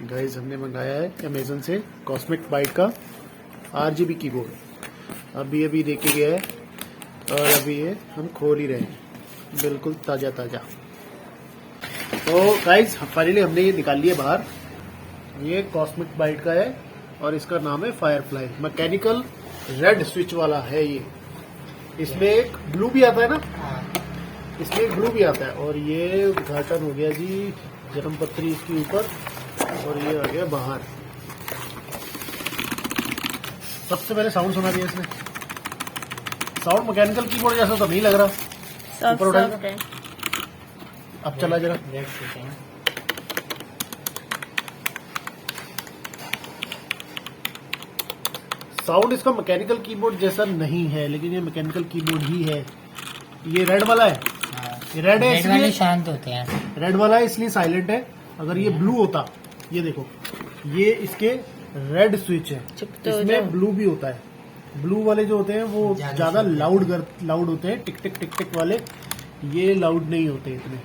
Guys हमने मंगाया है अमेजन से कॉस्मिक बाइट का RGB कीबोर्ड। अभी देके गया है और अभी ये हम खोल ही रहे हैं, बिल्कुल ताज़ा ताज़ा। तो गाइस फाइनली हमने ये निकाल लिया बाहर। ये कॉस्मिक बाइट का है और इसका नाम है फायरफ्लाई। मैकेनिकल रेड स्विच वाला है ये। इसमें एक ब्लू भी आता है ना, इसमें एक ब्लू भी आता है। और ये उद्घाटन हो गया जी, जन्म पत्री इसके ऊपर, और ये आ गया बाहर। सबसे पहले साउंड सुना दिया इसने। साउंड मैकेनिकल कीबोर्ड जैसा तो नहीं लग रहा। ऊपर उठाएगा, अब चला जरा। साउंड इसका मैकेनिकल कीबोर्ड जैसा नहीं है, लेकिन ये मैकेनिकल कीबोर्ड ही है। ये रेड वाला है, ये रेड है इसलिए शांत होते हैं। रेड वाला है इसलिए साइलेंट है। अगर ये ब्लू होता, ये देखो, ये इसके रेड स्विच है, इसमें ब्लू भी होता है। ब्लू वाले जो होते हैं वो ज्यादा लाउड होते हैं, टिक टिक टिक टिक वाले। ये लाउड नहीं होते इतने।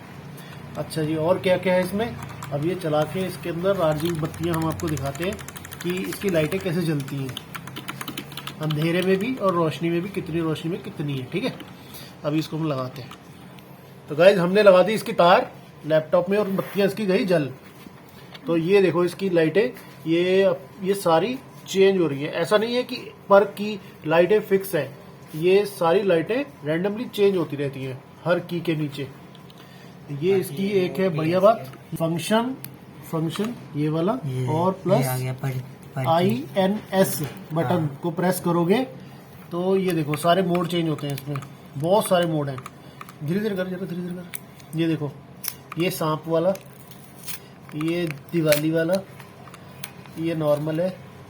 अच्छा जी, और क्या क्या है इसमें? अब ये चला के इसके अंदर RGB बत्तियां हम आपको दिखाते हैं कि इसकी लाइटें कैसे जलती हैं, अंधेरे में भी और रोशनी में भी, कितनी रोशनी में कितनी है। ठीक है, अभी इसको हम लगाते हैं। तो गाइज हमने लगा दी इसकी तार लैपटॉप में और बत्तियां इसकी गई जल। तो ये देखो इसकी लाइटें, ये सारी चेंज हो रही है। ऐसा नहीं है कि पर की लाइटें फिक्स है, ये सारी लाइटें रैंडमली चेंज होती रहती हैं हर की के नीचे। ये इसकी एक है बढ़िया बात, फंक्शन ये वाला, और प्लस INS बटन को प्रेस करोगे तो ये देखो सारे मोड चेंज होते हैं इसमें। बहुत सारे मोड हैं। धीरे धीरे कर, जरा धीरे धीरे कर। ये देखो, ये सांप वाला, ये दिवाली वाला, ये नॉर्मल है,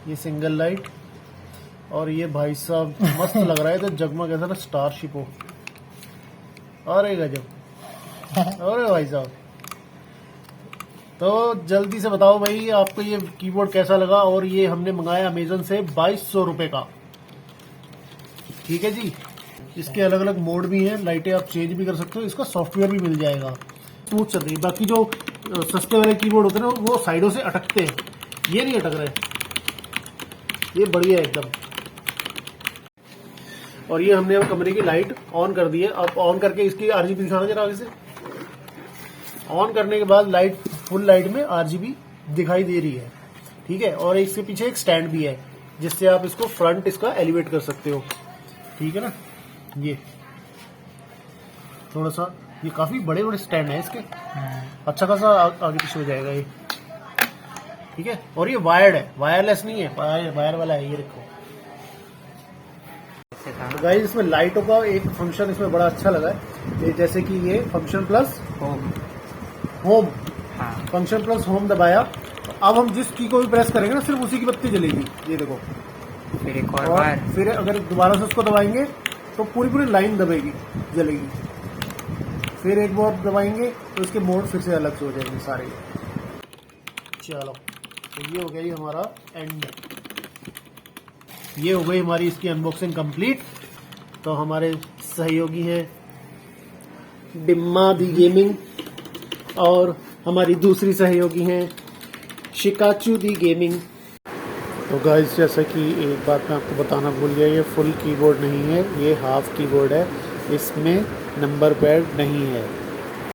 ये सिंगल लाइट, और ये भाई साहब मस्त लग रहा है। तो जगमग ऐसा ना स्टारशिप हो। अरे गजब, अरे भाई साहब। तो जल्दी से बताओ भाई आपको ये कीबोर्ड कैसा लगा। और ये हमने मंगाया अमेजन से 2200 रुपए का। ठीक है जी, इसके अलग अलग मोड भी हैं, लाइटें आप चेंज भी कर सकते हो, इसका सॉफ्टवेयर भी मिल जाएगा। स्मूथ चल रही है। बाकी जो सस्ते वाले कीबोर्ड होते हैं ना, वो साइडों से अटकते हैं, ये नहीं अटक रहे, ये बढ़िया है एकदम। और ये हमने अब कमरे की लाइट ऑन कर दी है। अब ऑन करके इसकी RGB दिखाना जरा आगे से। ऑन करने के बाद लाइट, फुल लाइट में RGB दिखाई दे रही है। ठीक है, और इसके पीछे एक स्टैंड भी है जिससे आप इसको फ्रंट इसका एलिवेट कर सकते हो। ठीक है ना, ये थोड़ा सा, ये काफी बड़े बड़े स्टैंड है इसके, अच्छा खासा आगे पीछे हो जाएगा ये। ठीक है, और ये वायर्ड है, वायरलेस नहीं है, वायर वाला है। ये रखो। तो गाइस इसमें लाइटों का एक फंक्शन इसमें बड़ा अच्छा लगा है। ये जैसे कि ये function plus home, function plus home दबाया, तो अब हम जिस की को भी प्रेस करेंगे ना, सिर्फ उसी की बत्ती जलेगी। ये देखो, फिर एक और बार, फिर अगर दोबारा से उसको दबाएंगे तो पूरी लाइन दबेगी, जलेगी। फिर एक बार दबाएंगे तो इसके मोड फिर से अलग से हो जाएंगे सारे। चलो, तो ये हो गया हमारा एंड। ये हो गई हमारी इसकी अनबॉक्सिंग कंप्लीट। तो हमारे सहयोगी हैं डिम्मा दी गेमिंग, और हमारी दूसरी सहयोगी हैं शिकाचू दी गेमिंग। तो गाइस जैसा कि एक बात मैं आपको बताना भूल गया, ये फुल कीबोर्ड नहीं है, ये हाफ कीबोर्ड है, इसमें नंबर पैड नहीं है।